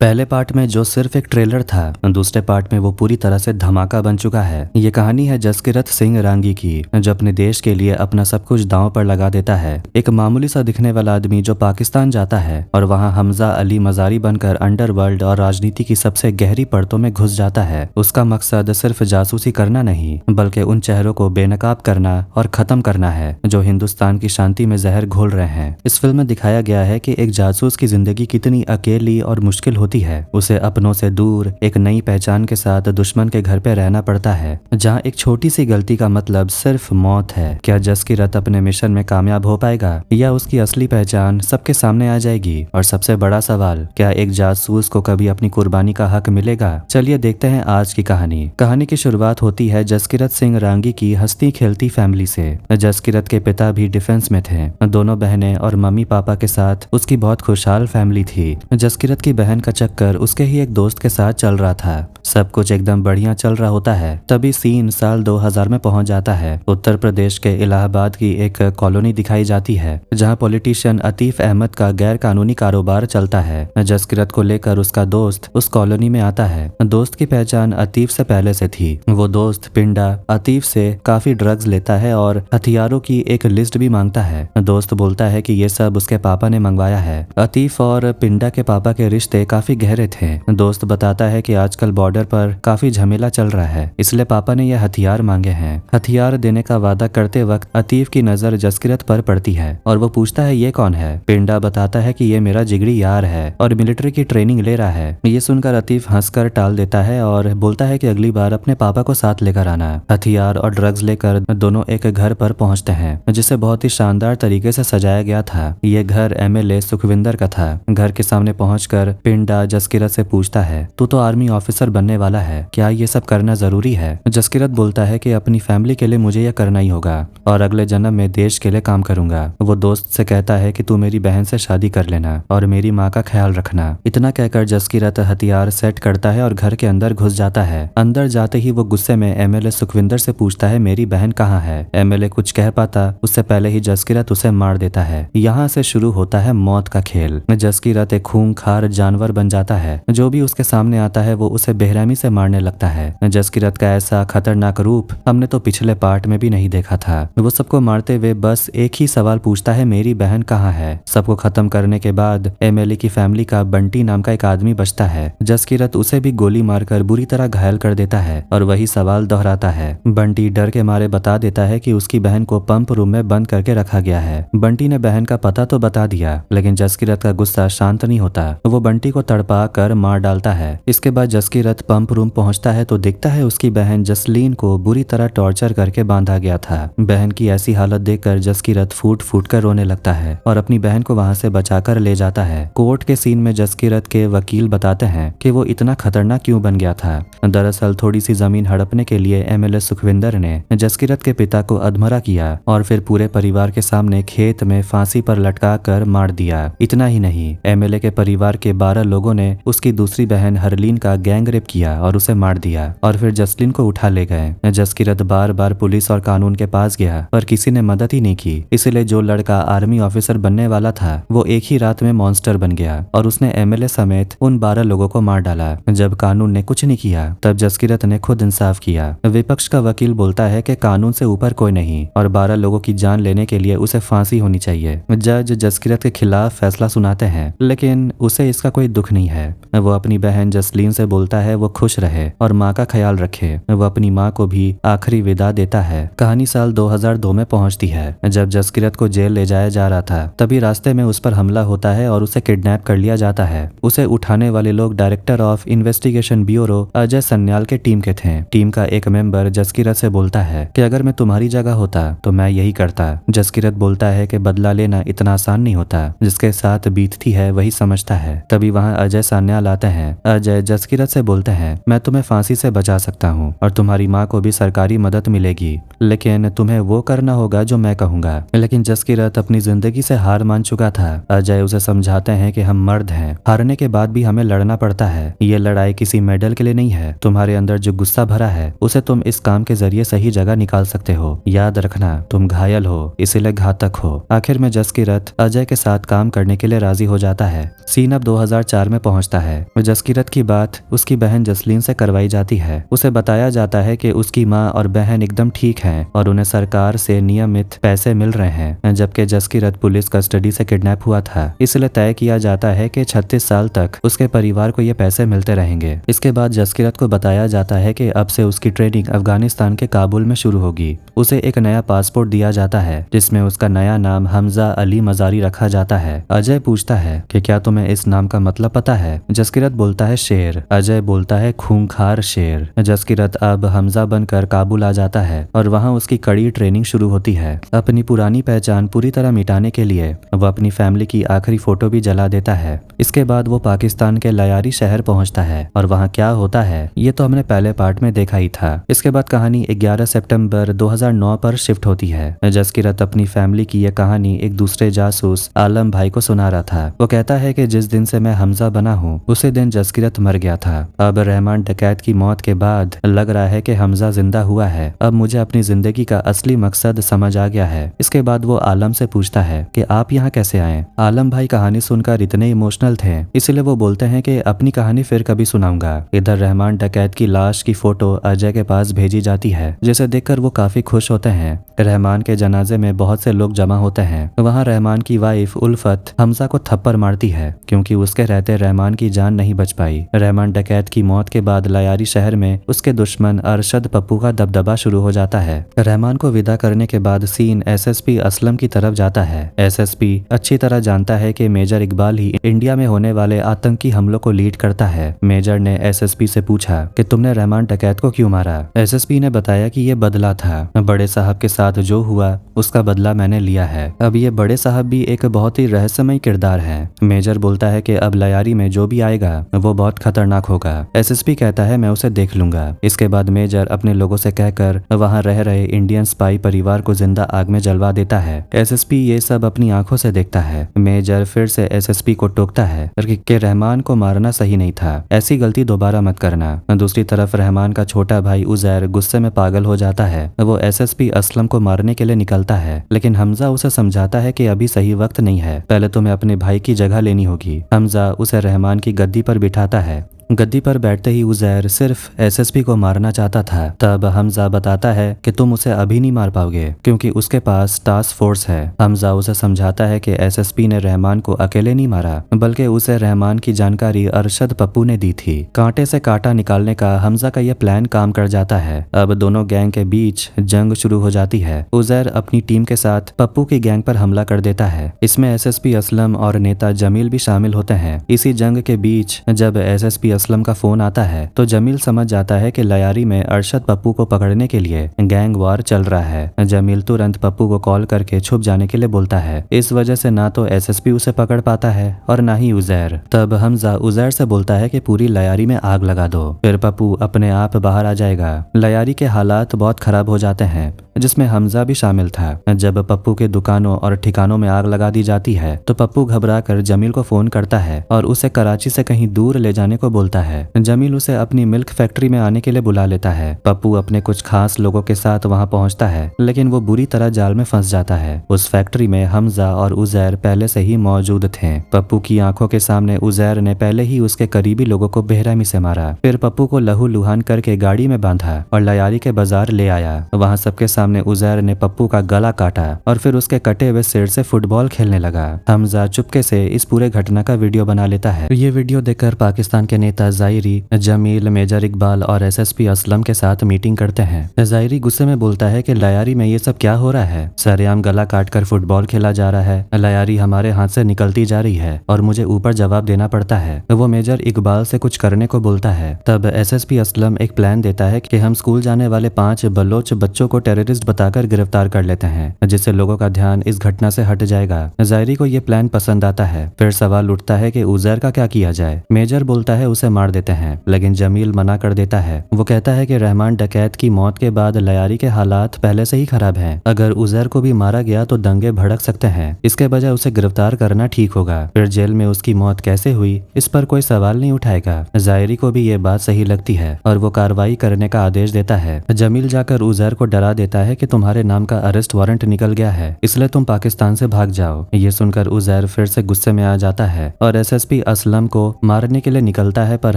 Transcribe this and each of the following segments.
पहले पार्ट में जो सिर्फ एक ट्रेलर था, दूसरे पार्ट में वो पूरी तरह से धमाका बन चुका है। ये कहानी है जसकीरत सिंह रांगी की, जो अपने देश के लिए अपना सब कुछ दांव पर लगा देता है। एक मामूली सा दिखने वाला आदमी जो पाकिस्तान जाता है और वहाँ हमजा अली मजारी बनकर अंडरवर्ल्ड और राजनीति की सबसे गहरी परतों में घुस जाता है। उसका मकसद सिर्फ जासूसी करना नहीं, बल्कि उन चेहरों को बेनकाब करना और खत्म करना है जो हिंदुस्तान की शांति में जहर घोल रहे हैं। इस फिल्म में दिखाया गया है कि एक जासूस की जिंदगी कितनी अकेली और मुश्किल होती है। उसे अपनों से दूर एक नई पहचान के साथ दुश्मन के घर पे रहना पड़ता है, जहाँ एक छोटी सी गलती का मतलब सिर्फ मौत है। क्या जसकीरत अपने मिशन में कामयाब हो पाएगा या उसकी असली पहचान सबके सामने आ जाएगी? और सबसे बड़ा सवाल, क्या एक जासूस को कभी अपनी कुर्बानी का हक मिलेगा? चलिए देखते हैं आज की कहानी। कहानी की शुरुआत होती है जसकीरत सिंह रांगी की हंसती खेलती फैमिली से। जसकीरत के पिता भी डिफेंस में थे। दोनों बहनें और मम्मी पापा के साथ उसकी बहुत खुशहाल फैमिली थी। जसकीरत की बहन का चक्कर उसके ही एक दोस्त के साथ चल रहा था। सब कुछ एकदम बढ़िया चल रहा होता है, तभी सीन साल 2000 में पहुंच जाता है। उत्तर प्रदेश के इलाहाबाद की एक कॉलोनी दिखाई जाती है, जहां पॉलिटिशियन अतीफ अहमद का गैर कानूनी कारोबार चलता है। जसकीरत को लेकर उसका दोस्त उस कॉलोनी में आता है। दोस्त की पहचान अतीफ से पहले से थी। वो दोस्त पिंडा अतीफ से काफी ड्रग्स लेता है और हथियारों की एक लिस्ट भी मांगता है। दोस्त बोलता है कि ये सब उसके पापा ने मंगवाया है। अतीफ और पिंडा के पापा के रिश्ते काफी गहरे थे। दोस्त बताता है कि आजकल बॉर्डर पर काफी झमेला चल रहा है, इसलिए पापा ने यह हथियार मांगे हैं। हथियार देने का वादा करते वक्त अतीफ की नजर जसकीरत पर पड़ती है और वो पूछता है ये कौन है। पिंडा बताता है कि ये मेरा जिगरी यार है और मिलिट्री की ट्रेनिंग ले रहा है। ये सुनकर अतीफ हंसकर टाल देता है और बोलता है कि अगली बार अपने पापा को साथ लेकर आना। हथियार और ड्रग्स लेकर दोनों एक घर पर पहुंचते हैं, जिसे बहुत ही शानदार तरीके से सजाया गया था। ये घर एमएलए सुखविंदर का था। घर के सामने पहुंचकर पिंडा जसकीरत से पूछता है, तू तो आर्मी ऑफिसर बनने वाला है, क्या ये सब करना जरूरी है? जसकीरत बोलता है कि अपनी फैमिली के लिए मुझे यह करना ही होगा और अगले जन्म में देश के लिए काम करूंगा। वो दोस्त से कहता है कि तू मेरी बहन से शादी कर लेना और मेरी माँ का ख्याल रखना। इतना कहकर जसकीरत हथियार सेट करता है और घर के अंदर घुस जाता है। अंदर जाते ही वो गुस्से में एमएलए सुखविंदर से पूछता है, मेरी बहन कहाँ है? एमएलए कुछ कह पाता उससे पहले ही जसकीरत उसे मार देता है। यहाँ से शुरू होता है मौत का खेल। जसकीरत एक खूंखार जानवर बन जाता है। जो भी उसके सामने आता है वो उसे बेरहमी से मारने लगता है। जसकीरत का ऐसा खतरनाक रूप हमने तो पिछले पार्ट में भी नहीं देखा था। वो सबको मारते हुए बस एक ही सवाल पूछता है, मेरी बहन कहाँ है? सबको खत्म करने के बाद एमएलए की फैमिली का बंटी नाम का एक आदमी बचता है। जसकीरत उसे भी गोली मारकर बुरी तरह घायल कर देता है और वही सवाल दोहराता है। बंटी डर के मारे बता देता है कि उसकी बहन को पंप रूम में बंद करके रखा गया है। बंटी ने बहन का पता तो बता दिया, लेकिन जसकीरत का गुस्सा शांत नहीं होता। वो बंटी को तड़पा कर मार डालता है। इसके बाद जसकीरत पंप रूम पहुंचता है तो दिखता है उसकी बहन जसलीन को बुरी तरह टॉर्चर करके बांधा गया था। बहन की ऐसी हालत देखकर जसकीरत फूट फूट कर रोने लगता है और अपनी बहन को वहां से बचाकर ले जाता है। कोर्ट के सीन में जसकीरत के वकील बताते हैं कि वो इतना खतरनाक क्यों बन गया था। दरअसल थोड़ी सी जमीन हड़पने के लिए एमएलए सुखविंदर ने जसकीरत के पिता को अधमरा किया और फिर पूरे परिवार के सामने खेत में फांसी पर लटका कर मार दिया। इतना ही नहीं, एमएलए के परिवार के 12 लोगों ने उसकी दूसरी बहन हरलीन का गैंग रेप किया और उसे मार दिया और फिर जसलीन को उठा ले गए। जसकीरत बार बार पुलिस और कानून के पास गया पर किसी ने मदद ही नहीं की। इसलिए जो लड़का आर्मी ऑफिसर बनने वाला था वो एक ही रात में मॉन्स्टर बन गया और उसने एमएलए समेत उन 12 लोगों को मार डाला। जब कानून ने कुछ नहीं किया तब जसकीरत ने खुद इंसाफ किया। विपक्ष का वकील बोलता है कि कानून से ऊपर कोई नहीं और 12 लोगों की जान लेने के लिए उसे फांसी होनी चाहिए। जज जसकीरत के खिलाफ फैसला सुनाते हैं, लेकिन उसे इसका कोई दुख नहीं है। वो अपनी बहन जसलीन से बोलता है वो खुश रहे और माँ का ख्याल रखे। वो अपनी माँ को भी आखिरी विदा देता है। कहानी साल 2002 में पहुंचती है। जब जसकीरत को जेल ले जाया जा रहा था तभी रास्ते में उस पर हमला होता है और उसे किडनैप कर लिया जाता है। उसे उठाने वाले लोग director of investigation bureau Ajay Sanyal के टीम के थे। टीम का एक मेंबर जसकीरत से बोलता है कि अगर मैं तुम्हारी जगह होता तो मैं यही करता। जसकीरत बोलता है कि बदला लेना इतना आसान नहीं होता, जिसके साथ बीतती है वही समझता है। तभी वहाँ अजय सन्याल आते हैं। अजय जसकीरत से बोलते हैं, मैं तुम्हें फांसी से बचा सकता हूँ और तुम्हारी माँ को भी सरकारी मदद मिलेगी, लेकिन तुम्हें वो करना होगा जो मैं कहूँगा। लेकिन जसकीरत अपनी जिंदगी से हार मान चुका था। अजय उसे समझाते हैं कि हम मर्द हैं, हारने के बाद भी हमें लड़ना पड़ता है। ये लड़ाई किसी मेडल के लिए नहीं है। तुम्हारे अंदर जो गुस्सा भरा है उसे तुम इस काम के जरिए सही जगह निकाल सकते हो। याद रखना, तुम घायल हो इसीलिए घातक हो। आखिर में जसकीरत अजय के साथ काम करने के लिए राजी हो जाता है। सीन अब 2004 घर में पहुंचता है। जसकीरत की बात उसकी बहन जसलीन से करवाई जाती है। उसे बताया जाता है कि उसकी माँ और बहन एकदम ठीक हैं और उन्हें सरकार से नियमित पैसे मिल रहे हैं, जबकि जसकीरत पुलिस कस्टडी से किडनैप हुआ था। इसलिए तय किया जाता है कि 36 साल तक उसके परिवार को ये पैसे मिलते रहेंगे। इसके बाद जसकीरत को बताया जाता है कि अब से उसकी ट्रेनिंग अफगानिस्तान के काबुल में शुरू होगी। उसे एक नया पासपोर्ट दिया जाता है जिसमें उसका नया नाम हमजा अली मजारी रखा जाता है। अजय पूछता है कि क्या तुम्हें इस नाम का मतलब पता है? जसकीरत बोलता है शेर। अजय बोलता है खूंखार शेर। जसकीरत अब हमजा बनकर काबुल आ जाता है और वहाँ उसकी कड़ी ट्रेनिंग शुरू होती है। अपनी पुरानी पहचान पूरी तरह मिटाने के लिए वो अपनी फैमिली की आखिरी फोटो भी जला देता है। इसके बाद वो पाकिस्तान के लयारी शहर पहुंचता है और वहाँ क्या होता है ये तो हमने पहले पार्ट में देखा ही था। इसके बाद कहानी 11 सितंबर 2009 पर शिफ्ट होती है। जसकीरत अपनी फैमिली की यह कहानी एक दूसरे जासूस आलम भाई को सुना रहा था। वो कहता है कि जिस दिन से मैं हमजा बना हूँ उसी दिन जसकीरत मर गया था। अब रहमान डकैत की मौत के बाद लग रहा है कि हमजा जिंदा हुआ है। अब मुझे अपनी जिंदगी का असली मकसद समझ आ गया है। इसके बाद वो आलम से पूछता है कि आप यहाँ कैसे आए? आलम भाई कहानी सुनकर इतने इमोशनल थे इसलिए वो बोलते हैं कि अपनी कहानी फिर कभी सुनाऊंगा। इधर रहमान डकैत की लाश की फोटो अजय के पास भेजी जाती है जिसे देखकर वो काफी खुश होते हैं। रहमान के जनाजे में बहुत से लोग जमा होते हैं। वहाँ रहमान की वाइफ उल्फत हमजा को थप्पड़ मारती है क्योंकि उसके रहते रहमान की जान नहीं बच पाई। रहमान डकैत की मौत के बाद लयारी शहर में उसके दुश्मन अरशद पप्पू का दबदबा शुरू हो जाता है। रहमान को विदा करने के बाद सीन एसएसपी असलम की तरफ जाता है। एसएसपी अच्छी तरह जानता है कि मेजर इकबाल ही इंडिया में होने वाले आतंकी हमलों को लीड करता है। मेजर ने एसएसपी से पूछा कि तुमने रहमान डकैत को क्यों मारा? एसएसपी ने बताया कि ये बदला था। बड़े साहब के साथ जो हुआ उसका बदला मैंने लिया है। अब ये बड़े साहब भी एक बहुत ही रहस्यमय किरदार है। मेजर बोलता है कि अब लयारी में जो भी आएगा वो बहुत खतरनाक होगा। एसएसपी कहता है मैं उसे देख लूंगा। इसके बाद मेजर अपने लोगों से कहकर वहाँ रह रहे इंडियन स्पाई परिवार को जिंदा आग में जलवा देता है। एसएसपी ये सब अपनी आंखों से देखता है। मेजर फिर से एसएसपी को टोकता है कि रहमान को मारना सही नहीं था, ऐसी गलती दोबारा मत करना। दूसरी तरफ रहमान का छोटा भाई उजैर गुस्से में पागल हो जाता है। वो एसएसपी असलम को मारने के लिए निकलता है लेकिन हमजा उसे समझाता है कि अभी सही वक्त नहीं है, पहले तुम्हें अपने भाई की जगह लेनी होगी। हमजा उसे रहमान की गद्दी पर बिठाता है। गद्दी पर बैठते ही उजैर सिर्फ एसएसपी को मारना चाहता था। तब हमजा बताता है कि तुम उसे अभी नहीं मार पाओगे क्योंकि उसके पास टास्क फोर्स है। हमजा उसे समझाता है कि एसएसपी ने रहमान को अकेले नहीं मारा बल्कि उसे रहमान की जानकारी अरशद पप्पू ने दी थी। कांटे से कांटा निकालने का हमजा का यह प्लान काम कर जाता है। अब दोनों गैंग के बीच जंग शुरू हो जाती है। उजैर अपनी टीम के साथ पप्पू की गैंग पर हमला कर देता है। इसमें एसएसपी असलम और नेता जमील भी शामिल होते हैं। इसी जंग के बीच जब एसएसपी असलम का फोन आता है तो जमील समझ जाता है कि लयारी में अरशद पप्पू को पकड़ने के लिए गैंग वार चल रहा है। जमील तुरंत पप्पू को कॉल करके छुप जाने के लिए बोलता है। इस वजह से ना तो एसएसपी उसे पकड़ पाता है और ना ही उजैर। तब हमजा उजैर से बोलता है कि पूरी लयारी में आग लगा दो, फिर पप्पू अपने आप बाहर आ जाएगा। लयारी के हालात बहुत खराब हो जाते हैं जिसमें हमजा भी शामिल था। जब पप्पू के दुकानों और ठिकानों में आग लगा दी जाती है तो पप्पू घबरा कर जमील को फोन करता है और उसे कराची से कहीं दूर ले जाने को बोलता है। जमील उसे अपनी मिल्क फैक्ट्री में आने के लिए बुला लेता है। पप्पू अपने कुछ खास लोगों के साथ वहां पहुंचता है लेकिन वो बुरी तरह जाल में फंस जाता है। उस फैक्ट्री में हमजा और उजैर पहले से ही मौजूद थे। पप्पू की आंखों के सामने उजैर ने पहले ही उसके करीबी लोगों को बेरहमी से मारा। फिर पप्पू को लहू लुहान करके गाड़ी में बांधा और लयारी के बाजार ले आया। वहाँ सबके सामने उजैर ने पप्पू का गला काटा और फिर उसके कटे हुए सिर से फुटबॉल खेलने लगा। हमजा चुपके से इस पूरे घटना का वीडियो बना लेता है। ये वीडियो देखकर पाकिस्तान के नेता जायरी, जमील, मेजर इकबाल और एसएसपी असलम के साथ मीटिंग करते हैं। जायरी गुस्से में बोलता है कि लयारी में ये सब क्या हो रहा है? सरेआम गला काटकर फुटबॉल खेला जा रहा है। लयारी हमारे हाथ से निकलती जा रही है और मुझे ऊपर जवाब देना पड़ता है। वो मेजर इकबाल से कुछ करने को बोलता है। तब एसएसपी असलम एक प्लान देता है कि हम स्कूल जाने वाले 5 बलोच बच्चों को टेररिस्ट बताकर गिरफ्तार कर लेते हैं जिससे लोगों का ध्यान इस घटना से हट जाएगा। जायरी को ये प्लान पसंद आता है। फिर सवाल उठता है कि उजैर का क्या किया जाए। मेजर बोलता है उसे मार देते हैं लेकिन जमील मना कर देता है। वो कहता है कि रहमान डकैत की मौत के बाद लयारी के हालात पहले से ही खराब हैं। अगर उजैर को भी मारा गया तो दंगे भड़क सकते हैं, इसके बजाय उसे गिरफ्तार करना ठीक होगा। फिर जेल में उसकी मौत कैसे हुई इस पर कोई सवाल नहीं उठाएगा। जायरी को भी ये बात सही लगती है और वो कार्रवाई करने का आदेश देता है। जमील जाकर उजैर को डरा देता है कि तुम्हारे नाम का अरेस्ट वारंट निकल गया है, इसलिए तुम पाकिस्तान से भाग जाओ। ये सुनकर उजैर फिर से गुस्से में आ जाता है और एसएसपी असलम को मारने के लिए निकलता है, पर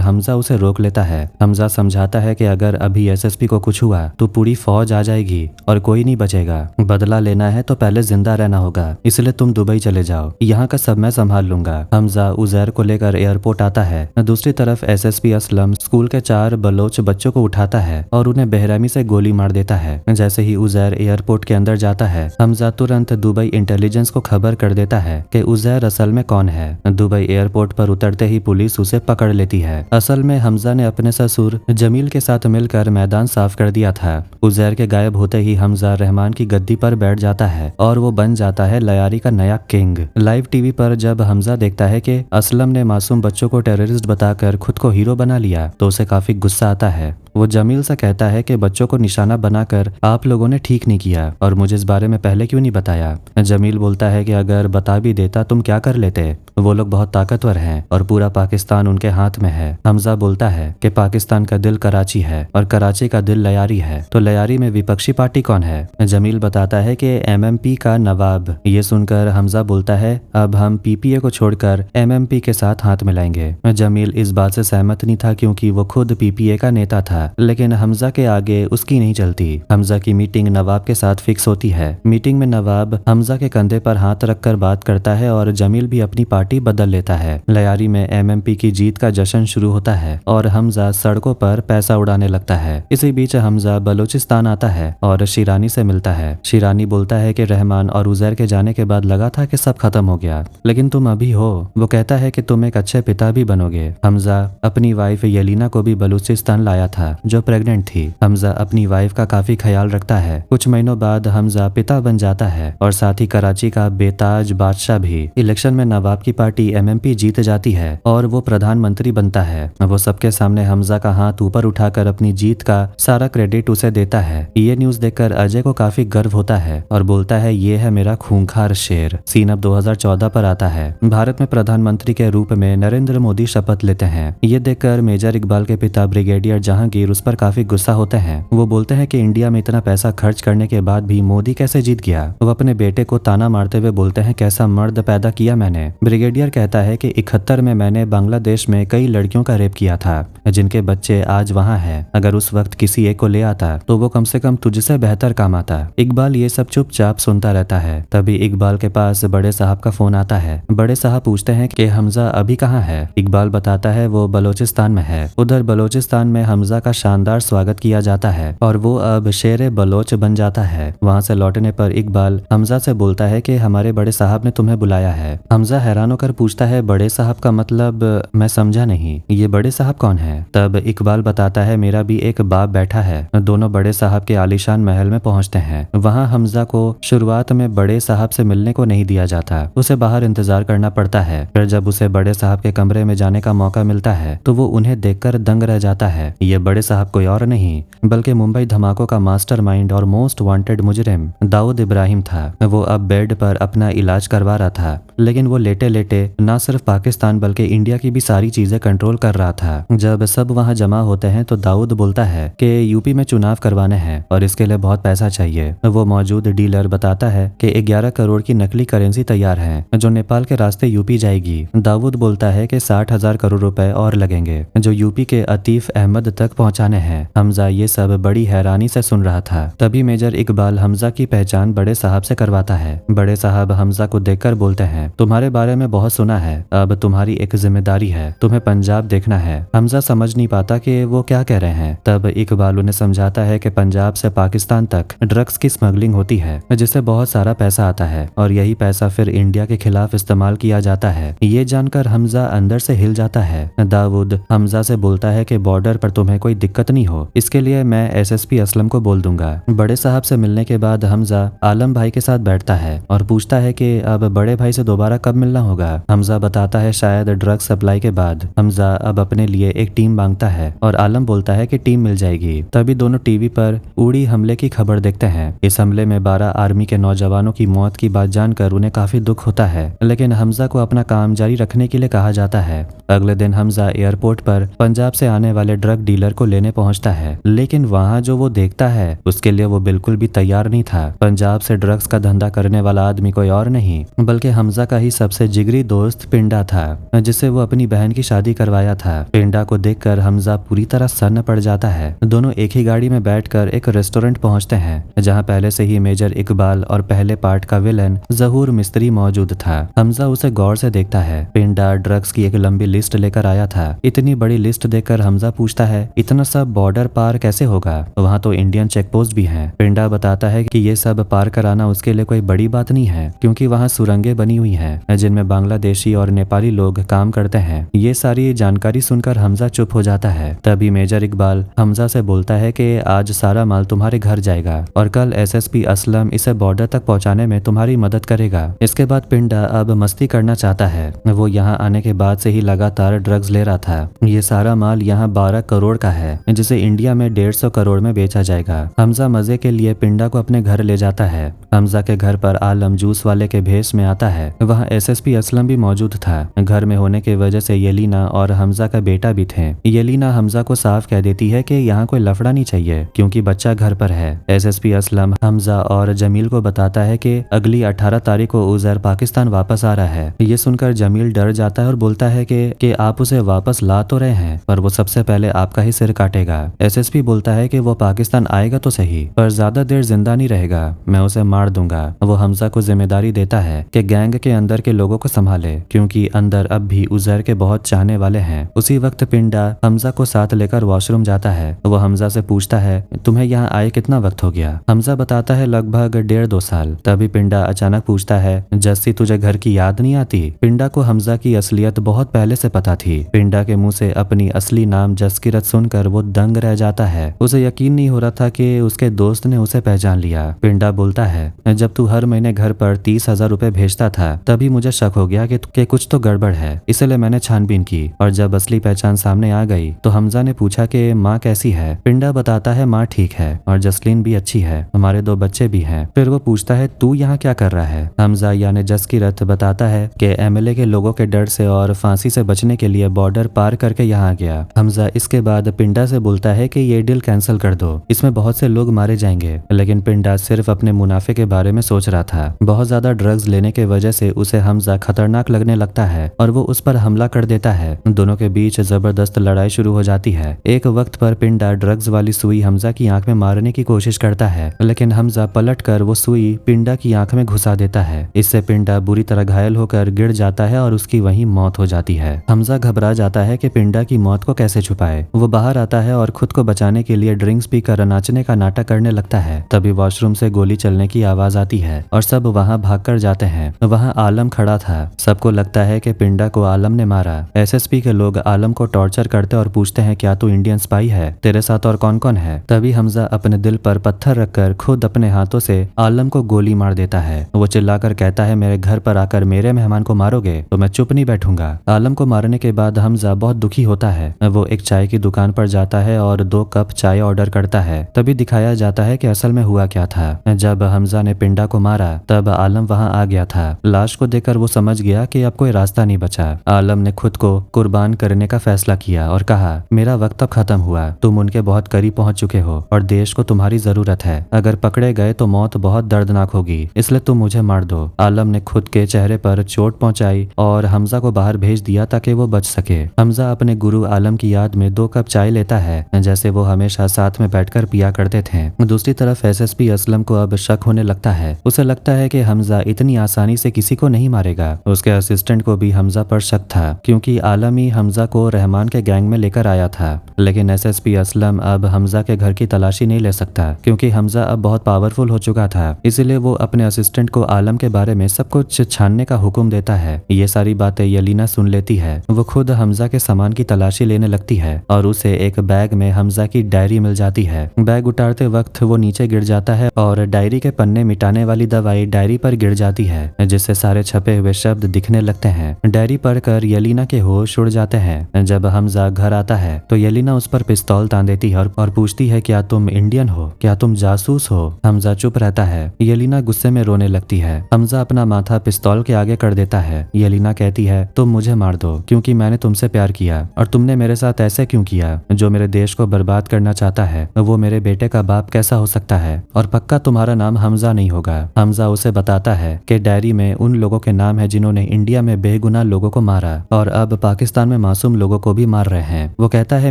हमजा उसे रोक लेता है। हमजा समझाता है कि अगर अभी एसएसपी को कुछ हुआ तो पूरी फौज आ जाएगी और कोई नहीं बचेगा। बदला लेना है तो पहले जिंदा रहना होगा, इसलिए तुम दुबई चले जाओ, यहाँ का सब मैं संभाल लूंगा। हमजा उजैर को लेकर एयरपोर्ट आता है। दूसरी तरफ एसएसपी असलम स्कूल के 4 बलोच बच्चों को उठाता है और उन्हें बेरहमी से गोली मार देता है। जैसे ही उजैर एयरपोर्ट के अंदर जाता है, हमजा तुरंत दुबई इंटेलिजेंस को खबर कर देता है कि उजैर असल में कौन है। दुबई एयरपोर्ट पर उतरते ही पुलिस उसे पकड़ लेती है। असल में हमजा ने अपने ससुर जमील के साथ मिलकर मैदान साफ कर दिया था। उजैर के गायब होते ही हमजा रहमान की गद्दी पर बैठ जाता है और वो बन जाता है लयारी का नया किंग। लाइव टीवी पर जब हमजा देखता है कि असलम ने मासूम बच्चों को टेररिस्ट बताकर खुद को हीरो बना लिया तो उसे काफी गुस्सा आता है। वो जमील से कहता है कि बच्चों को निशाना बनाकर आप लोगों ने ठीक नहीं किया और मुझे इस बारे में पहले क्यों नहीं बताया। जमील बोलता है कि अगर बता भी देता तुम क्या कर लेते, वो लोग बहुत ताकतवर हैं और पूरा पाकिस्तान उनके हाथ में है। हमजा बोलता है कि पाकिस्तान का दिल कराची है और कराची का दिल लयारी है, तो लयारी में विपक्षी पार्टी कौन है। जमील बताता है कि एमएमपी का नवाब। ये सुनकर हमजा बोलता है अब हम पीपीए को छोड़कर एमएमपी के साथ हाथ मिलाएंगे। जमील इस बात से सहमत नहीं था क्योंकि वो खुद पीपीए का नेता था, लेकिन हमजा के आगे उसकी नहीं चलती। हमजा की मीटिंग नवाब के साथ फिक्स होती है। मीटिंग में नवाब हमजा के कंधे पर हाथ रखकर बात करता है और जमील भी अपनी पार्टी बदल लेता है। लयारी में एमएमपी की जीत का जश्न शुरू होता है और हमजा सड़कों पर पैसा उड़ाने लगता है। इसी बीच हमजा बलूचिस्तान आता है और शिरानी से मिलता है। शिरानी बोलता है कि रहमान और उजैर के जाने के बाद लगा था कि सब खत्म हो गया, लेकिन तुम अभी हो। वो कहता है कि तुम एक अच्छे पिता भी बनोगे। हमजा अपनी वाइफ येलिना को भी बलूचिस्तान लाया था जो प्रेग्नेंट थी। हमजा अपनी वाइफ का काफी ख्याल रखता है। कुछ महीनों बाद हमजा पिता बन जाता है और साथ ही कराची का बेताज बादशाह भी। इलेक्शन में नवाब की पार्टी एमएमपी जीत जाती है और वो प्रधानमंत्री बनता है। वो सबके सामने हमजा का हाथ ऊपर उठाकर अपनी जीत का सारा क्रेडिट उसे देता है। ये न्यूज देखकर अजय को काफी गर्व होता है और बोलता है ये है मेरा खूंखार शेर। सीन अब 2014 पर आता है। भारत में प्रधानमंत्री के रूप में नरेंद्र मोदी शपथ लेते हैं। ये देखकर मेजर इकबाल के पिता ब्रिगेडियर जहांगीर उस पर काफी गुस्सा होते हैं। वो बोलते हैं कि इंडिया में इतना पैसा खर्च करने के बाद भी मोदी कैसे जीत गया। वो अपने बेटे को ताना मारते हुए बोलते हैं कैसा मर्द पैदा किया मैंने। ब्रिगेडियर कहता है कि 71 में मैंने बांग्लादेश में कई लड़कियों का रेप किया था जिनके बच्चे आज वहाँ हैं। अगर उस वक्त किसी एक को ले आता तो वो कम से कम तुझसे बेहतर काम आता। इकबाल ये सब चुपचाप सुनता रहता है। तभी इकबाल के पास बड़े साहब का फोन आता है। बड़े साहब पूछते हैं कि हमजा अभी कहाँ है। इकबाल बताता है वो बलोचिस्तान में है। उधर बलोचिस्तान में हमजा का शानदार स्वागत किया जाता है और वो अब शेर बलोच बन जाता है। वहाँ से लौटने पर इकबाल हमजा से बोलता है कि हमारे बड़े साहब ने तुम्हें बुलाया है। हमजा हैरान होकर पूछता है बड़े साहब का मतलब मैं समझा नहीं, ये बड़े साहब कौन है। तब इकबाल बताता है मेरा भी एक बाप बैठा है। दोनों बड़े साहब के आलीशान महल में पहुंचते हैं। वहाँ हमजा को शुरुआत में बड़े साहब से मिलने को नहीं दिया जाता, उसे बाहर इंतजार करना पड़ता है। फिर जब उसे बड़े साहब के कमरे में जाने का मौका मिलता है तो वो उन्हें देखकर दंग रह जाता है। ये बड़े साहब कोई और नहीं बल्कि मुंबई धमाकों का मास्टरमाइंड और मोस्ट वांटेड मुजरिम दाऊद इब्राहिम था। वो अब बेड पर अपना इलाज करवा रहा था, लेकिन वो लेटे लेटे न सिर्फ पाकिस्तान बल्कि इंडिया की भी सारी चीजें कंट्रोल कर रहा था। जब सब वहाँ जमा होते हैं तो दाऊद बोलता है कि यूपी में चुनाव करवाने हैं और इसके लिए बहुत पैसा चाहिए। वो मौजूद डीलर बताता है कि 11 करोड़ की नकली करेंसी तैयार है जो नेपाल के रास्ते यूपी जाएगी। दाऊद बोलता है कि 60,000 करोड़ रुपए और लगेंगे जो यूपी के अतीफ अहमद तक पहुँचाने हैं। हमजा ये सब बड़ी हैरानी से सुन रहा था। तभी मेजर इकबाल हमजा की पहचान बड़े साहब से करवाता है। बड़े साहब हमजा को देखकर बोलते हैं तुम्हारे बारे में बहुत सुना है, अब तुम्हारी एक जिम्मेदारी है, तुम्हें पंजाब देखना है। हमजा समझ नहीं पाता कि वो क्या कह रहे हैं। तब इकबाल उन्हें समझाता है कि पंजाब से पाकिस्तान तक ड्रग्स की स्मगलिंग होती है जिससे बहुत सारा पैसा आता है और यही पैसा फिर इंडिया के खिलाफ इस्तेमाल किया जाता है। ये जानकर हमजा अंदर से हिल जाता है। दाऊद हमजा से बोलता है कि बॉर्डर पर तुम्हें कोई दिक्कत नहीं हो, इसके लिए मैं एसएसपी असलम को बोल दूंगा। बड़े साहब से मिलने के बाद हमजा आलम भाई के साथ बैठता है और पूछता है कि अब बड़े भाई से दोबारा कब मिलना होगा? हमजा बताता है शायद ड्रग सप्लाई के बाद। हमजा अब अपने लिए एक टीम मांगता है और आलम बोलता है कि टीम मिल जाएगी। तभी दोनों टीवी पर उड़ी हमले की खबर देखते हैं। इस हमले में 12 आर्मी के नौजवानों की मौत की बात जानकर उन्हें काफी दुख होता है, लेकिन हमजा को अपना काम जारी रखने के लिए कहा जाता है। अगले दिन हमजा एयरपोर्ट पर पंजाब से आने वाले ड्रग डीलर को लेने पहुंचता है, लेकिन वहां जो वो देखता है उसके लिए वो बिल्कुल भी तैयार नहीं था। पंजाब से ड्रग्स का धंधा करने वाला आदमी कोई और नहीं बल्कि हमजा का ही सबसे जिगरी दोस्त पिंडा था, जिससे वो अपनी बहन की शादी करवाया था। पिंडा को देखकर हमजा पूरी तरह सन्न पड़ जाता है। दोनों एक ही गाड़ी में बैठकर एक रेस्टोरेंट पहुंचते हैं, जहां पहले से ही मेजर इकबाल और पहले पार्ट का विलन जहूर मिस्त्री मौजूद था। हमजा उसे गौर से देखता है। पिंडा ड्रग्स की एक लंबी लिस्ट लेकर आया था। इतनी बड़ी लिस्ट देखकर हमजा पूछता है, इतना सब बॉर्डर पार कैसे होगा? वहाँ तो इंडियन चेक पोस्ट भी है। पिंडा बताता है कि ये सब पार कराना उसके लिए कोई बड़ी बात नहीं है, क्योंकि वहाँ सुरंगें बनी हुई हैं जिनमें बांग्लादेशी और नेपाली लोग काम करते हैं। ये सारी जानकारी सुनकर हमजा चुप हो जाता है। तभी मेजर इकबाल हमजा से बोलता है कि आज सारा माल तुम्हारे घर जाएगा और कल एसएसपी असलम इसे बॉर्डर तक पहुंचाने में तुम्हारी मदद करेगा। इसके बाद पिंडा अब मस्ती करना चाहता है। वो यहाँ आने के बाद से ही लगातार ड्रग्स ले रहा था। ये सारा माल यहाँ 12 करोड़ का है, जिसे इंडिया में 150 करोड़ में बेचा जाएगा। हमजा मजे के लिए पिंडा को अपने घर ले जाता है। हमजा के घर पर आलम जूस वाले के भेष में आता है। वहाँ एसएसपी असलम भी मौजूद था। घर में होने की वजह से येलीना और हमजा का बेटा भी थे। येलीना हमजा को साफ कह देती है कि यहाँ कोई लफड़ा नहीं चाहिए, क्योंकि बच्चा घर पर है। एसएसपी असलम हमजा और जमील को बताता है कि अगली 18 तारीख को उजैर पाकिस्तान वापस आ रहा है। ये सुनकर जमील डर जाता है और बोलता है कि आप उसे वापस ला तो रहे हैं, पर वो सबसे पहले आपका ही सिर काटेगा। एसएसपी बोलता है कि वो पाकिस्तान आएगा तो सही, पर ज्यादा देर जिंदा नहीं रहेगा, मैं उसे मार दूंगा। वो हमजा को जिम्मेदारी देता है कि गैंग के अंदर के लोगों को संभाले, क्योंकि अंदर अब भी उजैर के बहुत चाहने वाले हैं। उसी वक्त पिंडा हमजा को साथ लेकर वॉशरूम जाता है। वो हमजा से पूछता है, तुम्हें यहाँ आए कितना वक्त हो गया? हमजा बताता है लगभग 1.5-2 साल। तभी पिंडा अचानक पूछता है, जस्सी तुझे घर की याद नहीं आती? पिंडा को हमजा की असलियत बहुत पहले से पता थी। पिंडा के मुंह से अपनी असली नाम जसकिरत सुनकर वो दंग रह जाता है। उसे यकीन नहीं हो रहा था कि उसके दोस्त ने उसे पहचान लिया। पिंडा बोलता है, जब तू हर महीने घर पर 30,000 रुपए भेजता था, तभी मुझे शक हो गया कि कुछ तो गड़बड़ है, इसलिए मैंने छानबीन की, और जब असली पहचान सामने आ गई तो हमजा ने पूछा कि माँ कैसी है? पिंडा बताता है, माँ ठीक है और जसलीन भी अच्छी है, हमारे 2 बच्चे भी हैं। फिर वो पूछता है, तू यहाँ क्या कर रहा है? हमजा यानी जसकिरत बताता है कि एमएलए के लोगों के डर से और फांसी से बचने के लिए बॉर्डर पार करके यहाँ आ गया। हमजा इसके बाद पिंडा से बोलता है कि ये डील कैंसिल कर दो, इसमें बहुत से लोग मारे जाएंगे। लेकिन पिंडा सिर्फ अपने मुनाफे के बारे में सोच रहा था। बहुत ज्यादा ड्रग्स लेने के वजह से उसे हमजा खतरनाक लगने लगता है और वो उस पर हमला कर देता है। दोनों के बीच जबरदस्त लड़ाई शुरू हो जाती है। एक वक्त पर पिंडा ड्रग्स वाली सुई हमजा की आंख में मारने की कोशिश करता है, लेकिन हमजा पलट कर वो सुई पिंडा की आंख में घुसा देता है। इससे पिंडा बुरी तरह घायल होकर गिर जाता है और उसकी वहीं मौत हो जाती है। हमजा घबरा जाता है कि पिंडा की मौत को कैसे छुपाए। वो बाहर आता है और खुद को बचाने के लिए ड्रिंक्स पीकर नाचने का नाटक करने लगता है। तभी वॉशरूम से गोली चलने की आवाज आती है और सब वहां भागकर जाते हैं। वहां आलम खड़ा था। सबको लगता है कि पिंडा को आलम ने मारा। एसएसपी के लोग आलम को टॉर्चर करते और पूछते हैं, क्या तू इंडियन स्पाई है? तेरे साथ और कौन कौन है? तभी हमजा अपने दिल पर पत्थर रखकर खुद अपने हाथों से आलम को गोली मार देता है। वो चिल्लाकर कहता है, मेरे घर पर आकर मेरे मेहमान को मारोगे तो मैं चुप नहीं बैठूंगा। आलम को मारने के बाद हमजा बहुत दुखी होता है। वो एक चाय की दुकान पर जाता है और 2 कप चाय ऑर्डर करता है। तभी दिखाया जाता है कि असल में हुआ क्या था। जब हमजा ने पिंडा को मारा तब आलम वहां आ गया था। लाश को देखकर वो समझ गया कि अब कोई रास्ता नहीं बचा। आलम ने खुद को कुर्बान करने का फैसला किया और कहा, मेरा वक्त अब खत्म हुआ, तुम उनके बहुत करीब पहुंच चुके हो और देश को तुम्हारी जरूरत है। अगर पकड़े गए तो मौत बहुत दर्दनाक होगी, इसलिए तुम मुझे मार दो। आलम ने खुद के चेहरे पर चोट पहुंचाई और हमजा को बाहर भेज दिया ताकि वो बच सके। हमजा अपने गुरु आलम की याद में 2 कप चाय लेता है, जैसे वो हमेशा साथ में बैठकर पिया करते थे। दूसरी तरफ एसएसपी असलम को अब शक होने लगता है। उसे लगता है कि हमजा इतनी आसानी से किसी को नहीं मारेगा। उसके असिस्टेंट को भी हमजा पर शक था, क्योंकि आलम ही हमजा को रहमान के गैंग में लेकर आया था। लेकिन एसएसपी असलम अब हमजा के घर की तलाशी नहीं ले सकता, क्योंकि हमजा अब बहुत पावरफुल हो चुका था। इसलिए वो अपने असिस्टेंट को आलम के बारे में सब कुछ छानने का हुक्म देता है। ये सारी बातें यलीना सुन लेती है। वो खुद हमजा के सामान की तलाशी लेने लगती है और उसे एक बैग में हमजा की डायरी मिल जाती है। बैग उतारते वक्त वो नीचे गिर जाता है और डायरी के पन्ने मिटाने वाली दवाई डायरी पर गिर जाती है, जिससे सारे छपे हुए शब्द दिखने लगते हैं। डायरी पढ़कर येलिना के होश उड़ जाते हैं। जब हमजा घर आता है तो येलिना उस पर पिस्तौल तान देती है और पूछती है, क्या तुम इंडियन हो, क्या तुम जासूस हो? हमजा चुप रहता है। येलिना गुस्से में रोने लगती है। हमजा अपना माथा पिस्तौल के आगे कर देता है। येलिना कहती है, तुम मुझे मार दो क्योंकि मैंने तुमसे प्यार किया, और तुमने मेरे साथ ऐसे क्यों किया? जो मेरे देश को बर्बाद करना चाहता है वो मेरे बेटे का बाप कैसा हो सकता है? और पक्का तुम्हारा नाम हमजा नहीं होगा। हमजा उसे बताता है कि डायरी में उन लोगों के नाम है जिन्होंने इंडिया में बेगुनाह लोगों को मारा और अब पाकिस्तान में मासूम लोगों को भी मार रहे हैं। वो कहता है,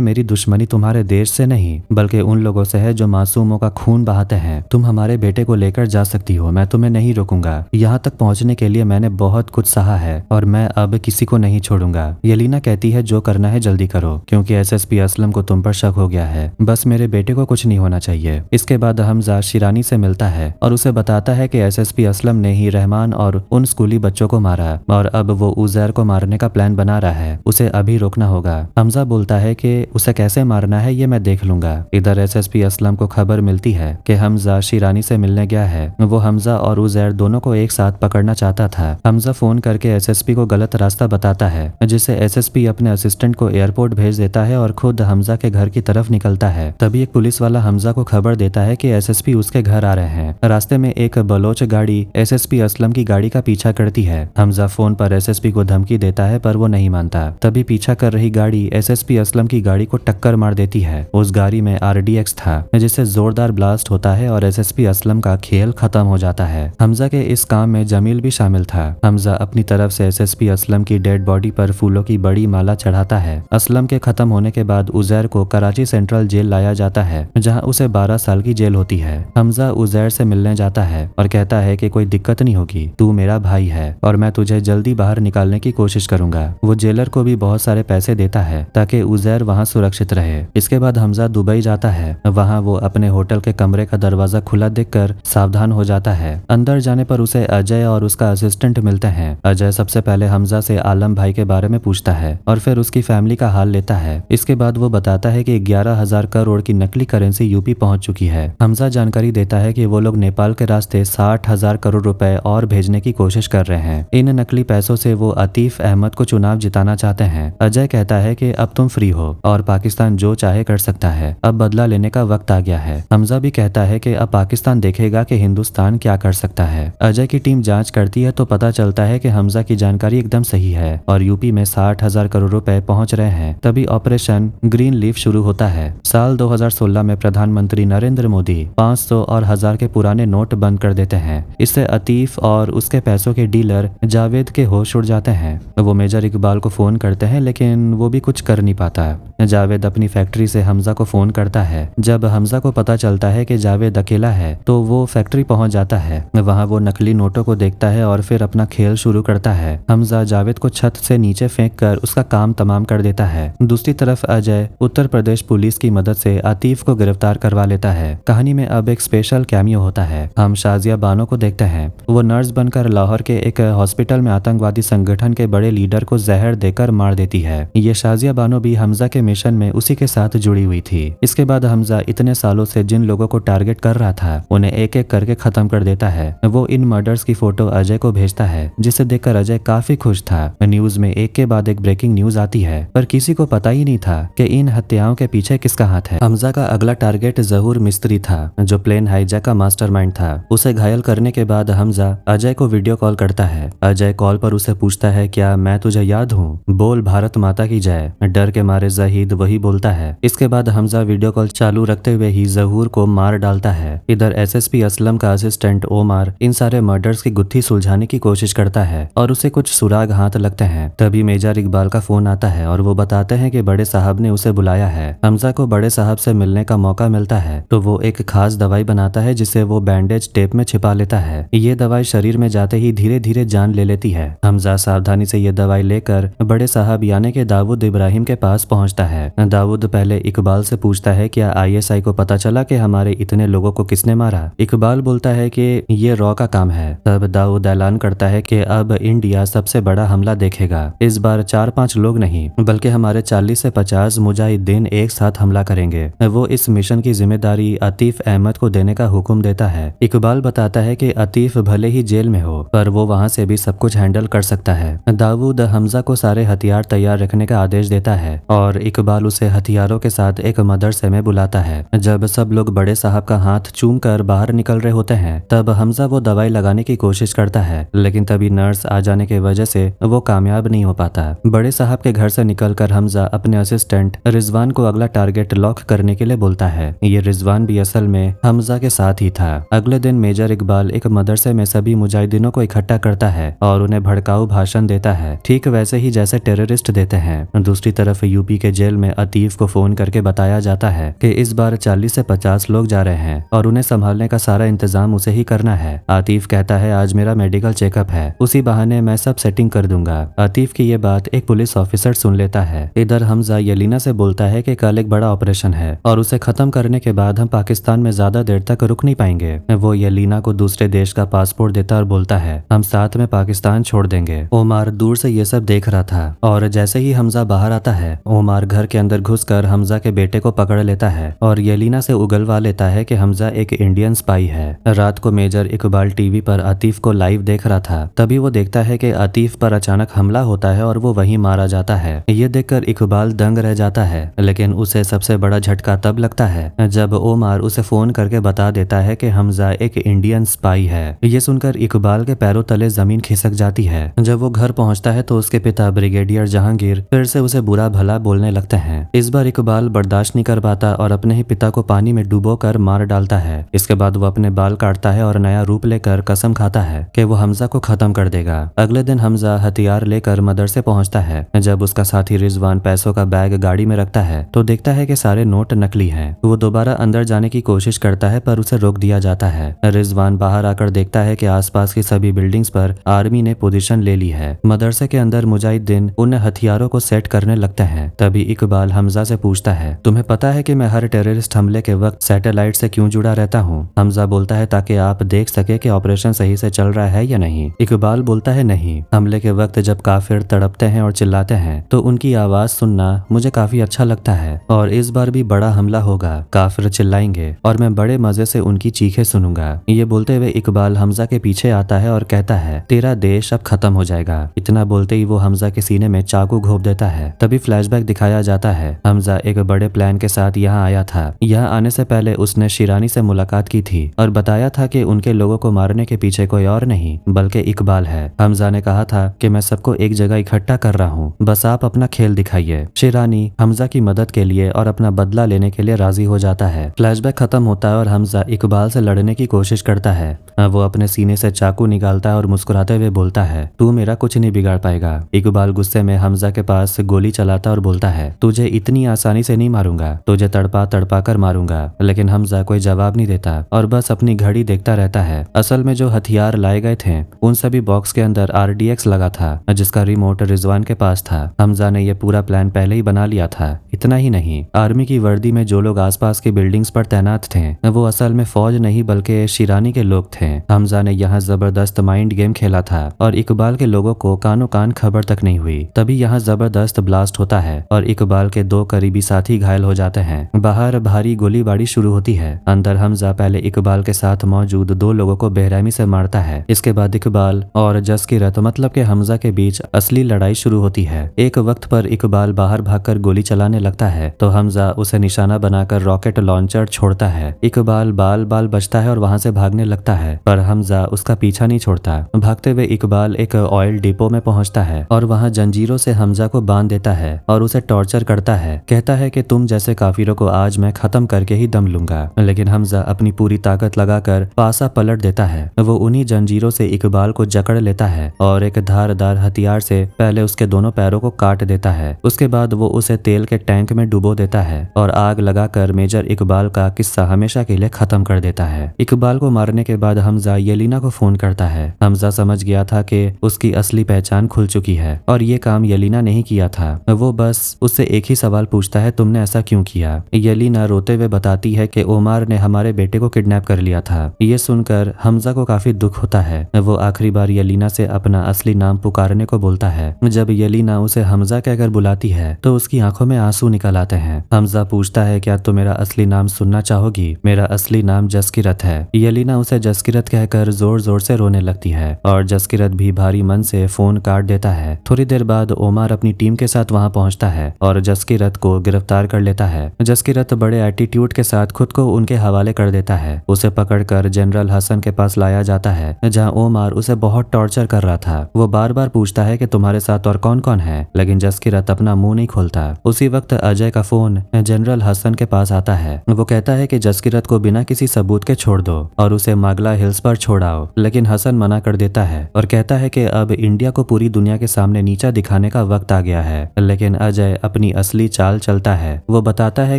मेरी दुश्मनी तुम्हारे देश से नहीं बल्कि उन लोगों से है जो मासूमों का खून बहाते हैं। तुम हमारे बेटे को लेकर जा सकती हो, मैं तुम्हें नहीं रोकूंगा। यहाँ तक पहुँचने के लिए मैंने बहुत कुछ सहा है और मैं अब किसी को नहीं छोड़ूंगा। येलिना कहती है, जो करना है जल्दी करो क्योंकि एसएसपी असलम को तुम पर शक हो गया है। बस मेरे बेटे को कुछ नहीं होना चाहिए। इसके बाद हमजा शिरानी से मिलता है और उसे बताता है कि एसएसपी असलम ने ही रहमान और उन स्कूली बच्चों को मारा और अब वो उजैर को मारने का प्लान बना रहा है। उसे अभी रोकना होगा। हमजा बोलता है कि उसे कैसे मारना है ये मैं देख लूंगा। इधर एसएसपी असलम को खबर मिलती है कि हमजा शिरानी से मिलने गया है। वो हमजा और उजैर दोनों को एक साथ पकड़ना चाहता था। हमजा फोन करके एसएसपी को गलत रास्ता बताता है जिससे एसएसपी अपने असिस्टेंट को एयरपोर्ट भेज देता है और खुद हमजा के घर की तरफ निकलता है। तभी एक पुलिस वाला हमजा को खबर देता है कि एसएसपी उसके घर आ रहे हैं। रास्ते में एक बलोच गाड़ी एसएसपी असलम की गाड़ी का पीछा करती है। हमजा फोन पर एसएसपी को धमकी देता है पर वो नहीं मानता। तभी पीछा कर रही गाड़ी एसएसपी असलम की गाड़ी को टक्कर मार देती है। उस गाड़ी में आरडीएक्स था जिससे जोरदार ब्लास्ट होता है और एसएसपी असलम का खेल खत्म हो जाता है। हमजा के इस काम में जमील भी शामिल था। हमजा अपनी तरफ से एसएसपी असलम की डेड बॉडी पर फूलों की बड़ी माला चढ़ाता है। असलम के खत्म होने के बाद उजैर को कराची सेंट्रल जेल लाया जाता है जहां उसे 12 साल की जेल होती है। हमजा उजैर से मिलने जाता है और कहता है कि कोई दिक्कत नहीं होगी, तू मेरा भाई है और मैं तुझे जल्दी बाहर निकालने की कोशिश करूंगा। वो जेलर को भी बहुत सारे पैसे देता है ताकि उजैर वहां सुरक्षित रहे। इसके बाद हमजा दुबई जाता है। वहां वो अपने होटल के कमरे का दरवाजा खुला देखकर सावधान हो जाता है। अंदर जाने पर उसे अजय और उसका असिस्टेंट मिलते हैं। अजय सबसे पहले हमजा से आलम भाई के बारे में पूछता है और फिर उसकी फैमिली का हाल लेता है। इसके बाद वो बताता है कि 11,000 करोड़ की नकली करेंसी यूपी पहुंच चुकी है। हमजा जानकारी देता है कि वो लोग नेपाल के रास्ते 60,000 करोड़ रुपए और भेजने की कोशिश कर रहे हैं। इन नकली पैसों से वो अतीफ अहमद को चुनाव जिताना चाहते हैं। अजय कहता है कि अब तुम फ्री हो और पाकिस्तान जो चाहे कर सकता है, अब बदला लेने का वक्त आ गया है। हमजा भी कहता है कि अब पाकिस्तान देखेगा कि हिंदुस्तान क्या कर सकता है। अजय की टीम जांच करती है तो पता चलता है कि हमजा की जानकारी एकदम सही है और यूपी में 60,000 करोड़ रुपए पहुंच रहे हैं। तभी ऑपरेशन ग्रीन लीफ शुरू होता है। साल 2016 में प्रधानमंत्री नरेंद्र मोदी 500 और 1000 के पुराने नोट बंद कर देते हैं। इससे अतीफ और उसके पैसों के डीलर जावेद के होश उड़ जाते हैं। वो मेजर इकबाल को फोन करते हैं लेकिन वो भी कुछ कर नहीं पाता। जावेद अपनी फैक्ट्री से हमजा को फोन करता है। जब हमजा को पता चलता है कि जावेद अकेला है तो वो फैक्ट्री पहुंच जाता है। वहां वो नकली नोटों को देखता है और फिर अपना खेल शुरू करता है। हमजा जावेद को छत से नीचे फेंक कर उसका काम तमाम कर देता है। दूसरी तरफ अजय उत्तर प्रदेश पुलिस की मदद से आतिफ को गिरफ्तार करवा लेता है। कहानी में अब एक स्पेशल कैमियो होता है। हम शाजिया बानो को देखते हैं। वो नर्स बनकर लाहौर के एक हॉस्पिटल में आतंकवादी संगठन के बड़े लीडर को जहर देकर मार देती है। ये शाजिया बानो भी हमजा के मिशन में उसी के साथ जुड़ी हुई थी। इसके बाद हमजा इतने सालों से जिन लोगों को टारगेट कर रहा था उन्हें एक एक करके खत्म कर देता है। वो इन मर्डर्स की फोटो अजय को भेजता है जिसे देखकर अजय काफी खुश था। न्यूज में एक के बाद एक ब्रेकिंग न्यूज आती है पर किसी को पता ही नहीं था कि इन हत्याओं के पीछे किसका हाथ है। हमजा का अगला टारगेट जहूर मिस्त्री था जो प्लेन हाईजैक का मास्टरमाइंड था। उसे घायल करने के बाद हमजा अजय को वीडियो कॉल करता है। अजय कॉल पर उसे पूछता है, क्या मैं तुझे याद हूँ? बोल भारत माता की जय। डर के मारे जहीद वही बोलता है। इसके बाद हमजा वीडियो कॉल चालू रखते हुए ही जहूर को मार डालता है। इधर एसएसपी असलम का असिस्टेंट ओमार इन सारे मर्डर्स की गुत्थी सुलझाने की कोशिश करता है और उसे कुछ सुराग हाथ लगते हैं। तभी मेजर इकबाल का फोन आता है और वो बताते हैं कि बड़े साहब ने उसे बुलाया है। हमजा को बड़े साहब से मिलने का मौका मिलता है तो वो एक खास दवाई बनाता है जिसे वो बैंडेज टेप में छिपा लेता है। ये दवाई शरीर में जाते ही धीरे धीरे जान ले लेती है। हमजा सावधानी से ये दवाई लेकर बड़े साहब यानी कि दाऊद इब्राहिम के पास पहुंचता है। दाऊद पहले इकबाल से पूछता है, क्या आईएसआई को पता चला कि हमारे इतने लोगों को किसने मारा? इकबाल बोलता है कि ये रॉ का काम है। तब दाऊद ऐलान करता है कि अब इंडिया सबसे बड़ा हमला देखेगा। इस बार 4-5 लोग नहीं बल्कि हमारे 40 से 50 मुजाहिदीन एक साथ हमला करेंगे। वो इस मिशन की जिम्मेदारी अतीफ अहमद को देने का हुक्म देता है। इकबाल बताता है कि अतीफ भले ही जेल में हो पर पर वो वहाँ से भी सब कुछ हैंडल कर सकता है। दाऊद हमजा को सारे हथियार तैयार रखने का आदेश देता है और इकबाल उसे हथियारों के साथ एक मदरसे में बुलाता है। जब सब लोग बड़े साहब का हाथ चूम कर बाहर निकल रहे होते हैं तब हमजा वो दवाई लगाने की कोशिश करता है, लेकिन तभी नर्स आ जाने की वजह से वो कामयाब नहीं हो पाता। बड़े साहब के घर से निकलकर हमजा अपने असिस्टेंट रिजवान को अगला टारगेट लॉक करने के लिए बोलता है। ये रिजवान भी असल में हमजा के साथ ही था। अगले दिन मेजर इकबाल एक मदरसे में सभी मुजाहिदीनों को इकट्ठा करता है और उन्हें भड़काऊ भाषण देता है, ठीक वैसे ही जैसे टेररिस्ट देते हैं। दूसरी तरफ यूपी के जेल में अतीफ को फोन करके बताया जाता है कि इस बार 40 से 50 लोग जा रहे हैं और उन्हें संभालने का सारा इंतजाम उसे ही करना है। आतिफ कहता है आज मेरा मेडिकल चेकअप है, उसी बहाने मैं सब सेटिंग कर दूंगा। आतिफ की ये बात एक पुलिस ऑफिसर सुन लेता है। इधर हमजा यलीना से बोलता है कि कल एक बड़ा ऑपरेशन है और उसे खत्म करने के बाद हम पाकिस्तान में ज्यादा देर तक रुक नहीं पाएंगे। वो यलीना को दूसरे देश का पासपोर्ट देता और बोलता है हम साथ में पाकिस्तान छोड़ देंगे। ओमार दूर से ये सब देख रहा था और जैसे ही हमजा बाहर आता है ओमार घर के अंदर घुसकर हमजा के बेटे को पकड़ लेता है और यलीना से उगलवा लेता है कि हमजा एक इंडियन स्पाई है। रात को मेजर इकबाल टीवी पर आतिफ को लाइव देख रहा था, तभी वो देखता है कि आतिफ पर अचानक हमला होता है और वो वहीं मारा जाता है। ये देखकर इकबाल दंग रह जाता है, लेकिन उसे सबसे बड़ा झटका तब लगता है जब ओमार उसे फोन करके बता देता है कि हमजा एक इंडियन स्पाई है। ये सुनकर इकबाल के पैरों तले जमीन खिसक जाती है। जब वो घर पहुंचता है तो उसके पिता ब्रिगेडियर जहांगीर फिर से उसे बुरा भला बोलने लगते हैं। इस बार इकबाल बर्दाश्त नहीं कर पाता और अपने ही पिता को पानी में डुबोकर मार डालता है। इसके बाद वो अपने बाल काटता है और नया रूप लेकर कसम खाता है कि वो हमजा को खत्म कर देगा। अगले दिन हमजा हथियार लेकर मदरसे पहुंचता है। जब उसका साथी रिजवान पैसों का बैग गाड़ी में रखता है तो देखता है कि सारे नोट नकली हैं। वो दोबारा अंदर जाने की कोशिश करता है पर उसे रोक दिया जाता है। रिजवान बाहर आकर देखता है कि आसपास की सभी बिल्डिंग्स पर आर्मी ने पोजीशन ले ली है। मदरसे के अंदर मुजाहिदीन उन हथियारों को सेट करने लगते हैं। तभी इकबाल हमजा से पूछता है तुम्हें पता है कि मैं हर टेररिस्ट हमले के वक्त सैटेलाइट से क्यों जुड़ा रहता हूँ? हमजा बोलता है ताकि आप देख सके कि ऑपरेशन सही से चल रहा है या नहीं। इकबाल बोलता है नहीं, हमले के वक्त जब काफिर तड़पते हैं और चिल्लाते हैं तो उनकी आवाज सुनना मुझे काफी अच्छा लगता है और इस बार भी बड़ा हमला होगा, काफिर चिल्लाएंगे और मैं बड़े मजे से उनकी चीखें सुनूंगा। ये बोलते हुए इकबाल हमजा के पीछे आता है और कहता है तेरा देश अब खत्म हो जाएगा। इतना बोलते ही वो हमजा के सीने में चाकू घोंप देता है। तभी फ्लैशबैक दिखाया जाता है। हमजा एक बड़े प्लान के साथ यहाँ आया था। यहाँ आने से पहले उसने शिरानी से मुलाकात की थी और बताया था कि उनके लोगों को मारने के पीछे कोई और नहीं बल्कि इकबाल है। हमजा ने कहा था कि मैं सबको एक जगह इकट्ठा कर रहा हूँ, बस आप अपना खेल दिखाइए। शिरानी हमजा की मदद के लिए और अपना बदला लेने के लिए राजी हो जाता है। फ्लैशबैक खत्म होता है और हमजा इकबाल से लड़ने की कोशिश करता है। वो अपने सीने से चाकू निकालता है और मुस्कुराते हुए बोलता है तू मेरा कुछ नहीं बिगाड़ पाएगा। इकबाल गुस्से में हमजा के पास गोली चलाता और बोलता है तुझे इतनी आसानी से नहीं मारूंगा, तुझे तड़पा तड़पा कर मारूंगा। लेकिन हमजा कोई जवाब नहीं देता और बस अपनी घड़ी देखता रहता है। असल में जो हथियार लाए गए थे उन सभी बॉक्स के अंदर RDX लगा था जिसका रिमोट रिजवान के पास था। हमजा ने यह पूरा प्लान पहले ही बना लिया था। इतना ही नहीं, आर्मी की वर्दी में जो लोग आसपास की बिल्डिंग्स पर तैनात थे वो असल में फौज नहीं बल्कि शिरानी के लोग थे। हमजा ने यहाँ जबरदस्त माइंड गेम खेला था और इकबाल के लोगों को कानो कान खबर तक नहीं हुई। तभी यहाँ जबरदस्त ब्लास्ट होता है और इकबाल के 2 करीबी साथी घायल हो जाते हैं। बाहर भारी गोलीबारी शुरू होती है। अंदर हमजा पहले इकबाल के साथ मौजूद 2 लोगों को बेरहमी से मारता है। इसके बाद इकबाल और जसकीरत मतलब के हमजा के बीच असली लड़ाई शुरू होती है। एक वक्त पर इकबाल बाहर भागकर गोली चलाने लगता है तो हमजा उसे निशाना बनाकर रॉकेट लॉन्चर छोड़ता है। इकबाल बाल बाल बचता है और वहां से भागने लगता है पर हमजा उसका पीछा नहीं छोड़ता। भागते हुए इकबाल एक ऑयल डिपो में पहुंचता है और वहां जंजीरों से हमजा को बांध देता है और उसे टॉर्चर करता है। कहता है कि तुम जैसे काफिरों को आज मैं खत्म करके ही दम लूंगा। लेकिन हमजा अपनी पूरी ताकत लगाकर पासा पलट देता है। वो उन्हीं जंजीरों से इकबाल को जकड़ लेता है और एक धारदार हथियार से पहले उसके दोनों पैरों को काट देता है। उसके बाद वो उसे तेल के टैंक में डुबो देता है और आग लगाकर मेजर इकबाल का किस्सा हमेशा के लिए खत्म कर देता है। इकबाल को मारने के बाद हमजा यलीना को फोन करता है। हमजा समझ गया था कि उसकी असली पहचान खुल चुकी है और ये काम यलीना ने ही किया था। वो बस उससे एक ही सवाल पूछता है तुमने ऐसा क्यों किया? यलीना रोते हुए बताती है कि ओमार ने हमारे बेटे को किडनैप कर लिया था। ये सुनकर हमजा को काफी दुख होता है। वो आखिरी बार यलीना से अपना असली नाम पुकारने को बोलता है। जब यलीना उसे हमजा कहकर बुलाती है तो उसकी आंखों में आंसू निकल आते हैं। हमजा पूछता है क्या तुम मेरा असली नाम सुनना चाहोगी? मेरा असली नाम जसकीरत है। यलीना उसे जसकीरत कहकर जोर जोर से रोने लगती है और जसकिरत भी भारी मन से फोन काट देता है। थोड़ी देर बाद ओमार अपनी टीम के साथ वहां पहुंचता है और जसकिरत को गिरफ्तार कर लेता है। जसकिरत बड़े एटीट्यूड के साथ खुद को उनके हवाले कर देता है। उसे पकड़कर जनरल हसन के पास लाया जाता है, जहां ओमार उसे बहुत टॉर्चर कर रहा था। वो बार बार पूछता है कि तुम्हारे साथ और कौन कौन है, लेकिन जसकिरत अपना मुंह नहीं खोलता। उसी वक्त अजय का फोन जनरल हसन के पास आता है। वो कहता है कि जसकिरत को बिना किसी सबूत के छोड़ दो और उसे मागला हिल्स पर छोड़ाओ, लेकिन हसन मना कर देता है और कहता है कि अब इंडिया को पूरी दुनिया के सामने नीचा दिखाने का वक्त आ गया है। लेकिन अजय अपनी असली चाल चलता है। वो बताता है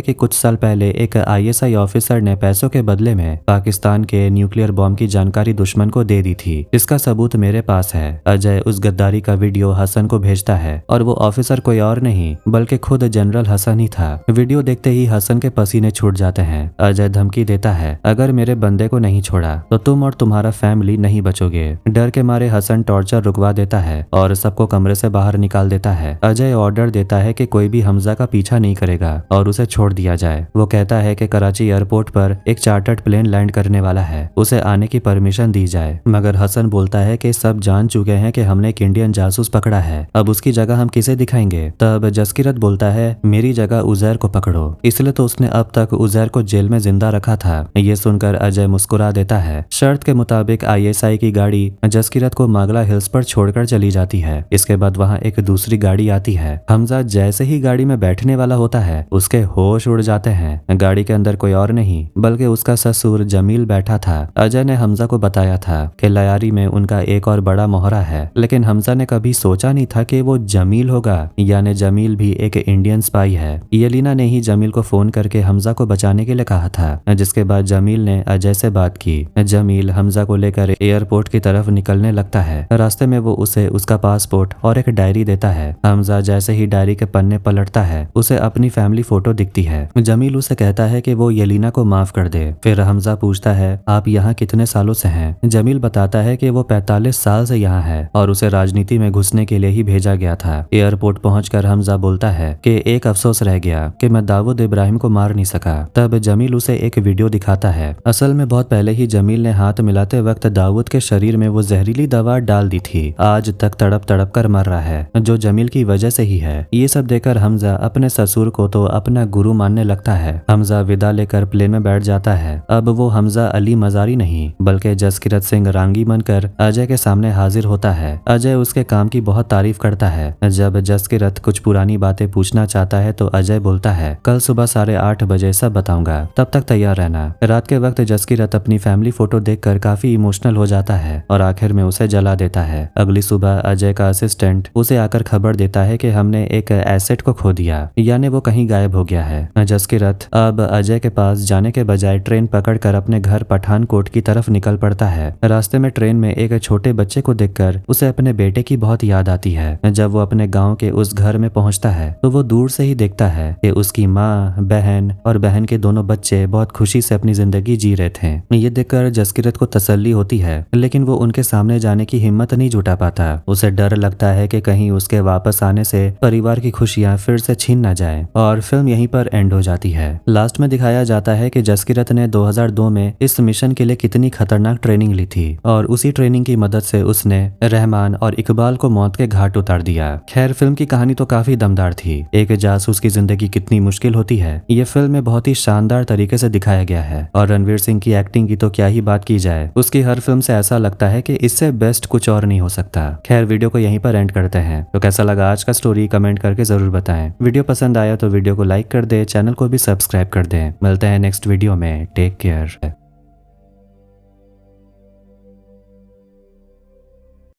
कि कुछ साल पहले एक ISI ऑफिसर ने पैसों के बदले में पाकिस्तान के न्यूक्लियर बॉम्ब की जानकारी दुश्मन को दे दी थी। इसका सबूत मेरे पास है। अजय उस गद्दारी का वीडियो हसन को भेजता है और वो ऑफिसर कोई और नहीं बल्कि खुद जनरल हसन ही था। वीडियो देखते ही हसन के पसीने छूट जाते हैं। अजय धमकी देता है, अगर मेरे बंदे को नहीं छोड़ा तो तुम और तुम्हारा फैमिली नहीं बचोगे। डर के मारे हसन टॉर्चर रुकवा देता है और सबको कमरे से बाहर निकाल देता है। अजय ऑर्डर देता है कि कोई भी हमजा का पीछा नहीं करेगा और उसे छोड़ दिया जाए। वो कहता है कि कराची एयरपोर्ट पर एक चार्टर्ड प्लेन लैंड करने वाला है, उसे आने की परमिशन दी जाए। मगर हसन बोलता है कि सब जान चुके हैं कि हमने एक इंडियन जासूस पकड़ा है, अब उसकी जगह हम किसे दिखाएंगे। तब जसकिरत बोलता है, मेरी जगह उजैर को पकड़ो। इसलिए तो उसने अब तक उजैर को जेल में जिंदा रखा था। ये सुनकर अजय मुस्कुरा देता है। शर्त के मुताबिक ISI की गाड़ी जसकिरत को मागला हिल्स पर छोड़कर चली जाती है। इसके बाद वहाँ एक दूसरी गाड़ी आती है। हमजा जैसे ही गाड़ी में बैठने वाला होता है, उसके होश उड़ जाते हैं। गाड़ी के अंदर कोई और नहीं बल्कि उसका ससुर जमील बैठा था। अजय ने हमजा को बताया था कि लयारी में उनका एक और बड़ा मोहरा है, लेकिन हमजा ने कभी सोचा नहीं था कि वो जमील होगा, यानी जमील भी एक इंडियन स्पाई है। येलिना ने ही जमील को फोन करके हमजा को बचाने के लिए कहा था, जिसके बाद जमील ने अजय से बात की। जमील हमजा को लेकर एयरपोर्ट की तरफ निकलने लगता है। रास्ते में वो उसे उसका पासपोर्ट और एक डायरी देता है। हमजा जैसे ही डायरी के पन्ने पलटता है, उसे अपनी फैमिली फोटो दिखती है। जमील उसे कहता है कि वो येलिना को माफ कर दे। फिर हमजा पूछता है, आप यहाँ कितने सालों से हैं? जमील बताता है कि वो 45 साल से यहाँ है और उसे राजनीति में घुसने के लिए ही भेजा गया था। एयरपोर्ट पहुंचकर हमजा बोलता है कि एक अफसोस रह गया कि मैं दाऊद इब्राहिम को मार नहीं सका। तब जमील उसे एक वीडियो दिखाता है। असल में बहुत पहले ही जमील ने हाथ मिलाते वक्त दाऊद के शरीर में वो जहरीली दवा डाल दी थी। आज तक तड़प तड़प कर मर रहा है, जो जमील की वजह से ही है। ये सब देखकर हमजा अपने ससुर को तो अपना गुरु मानने लगता है। हमजा विदा लेकर प्लेन में बैठ जाता है। अब वो हमजा अली मजारी नहीं बल्कि जसकिरत सिंह रांगी बनकर अजय के सामने हाजिर होता है। अजय उसके काम की बहुत तारीफ करता है। जब जसकिरत कुछ पुरानी बातें पूछना चाहता है तो अजय बोलता है, कल सुबह 8:30 बजे सब बताऊंगा, तब तक तैयार रहना। रात के वक्त जसकिरत अपनी फैमिली फोटो देखकर काफी इमोशनल हो जाता है और आखिर में उसे जला देता है। अगली सुबह अजय का असिस्टेंट उसे आकर खबर देता है कि हमने एक एसेट को खो दिया, यानी वो कहीं गायब हो गया है। जसकिरत अब अजय के पास जाने के बजाय ट्रेन पकड़कर अपने घर पठानकोट की तरफ निकल पड़ता है। रास्ते में ट्रेन में एक छोटे बच्चे को देखकर उसे अपने बेटे की बहुत याद आती है। जब वो अपने गांव के उस घर में पहुंचता है तो वो दूर से ही देखता है कि उसकी माँ, बहन और बहन के दोनों बच्चे बहुत खुशी से अपनी जिंदगी जी रहे थे। ये देखकर जसकिरत को तसल्ली होती है, लेकिन वो उनके सामने जाने की हिम्मत नहीं जुटा पाता। उसे डर लगता है कि कहीं उसके वापस आने से परिवार की खुशियां फिर से छीन न जाए। और फिल्म यहीं पर एंड हो जाती है। लास्ट में दिखाया जाता है कि जसकिरत ने 2002 में इस मिशन के लिए कितनी खतरनाक ट्रेनिंग ली थी और उसी ट्रेनिंग की मदद से उसने रहमान और इकबाल को मौत के घाट उतार दिया। खैर, फिल्म की कहानी तो काफी दमदार थी। एक जासूस की जिंदगी कितनी मुश्किल होती है, ये फिल्म में बहुत ही शानदार तरीके से दिखाया गया है। और रणवीर सिंह की एक्टिंग की तो क्या ही बात की जाए। उसकी हर फिल्म से ऐसा लगता है कि इससे बेस्ट कुछ और नहीं हो सकता। खैर, वीडियो को यहीं पर एंड करते हैं। तो कैसा लगा आज का स्टोरी कमेंट करके जरूर बताएं। वीडियो पसंद आया तो वीडियो को लाइक कर दे, चैनल को भी सब्सक्राइब कर दें। मिलते हैं नेक्स्ट वीडियो में। Take care.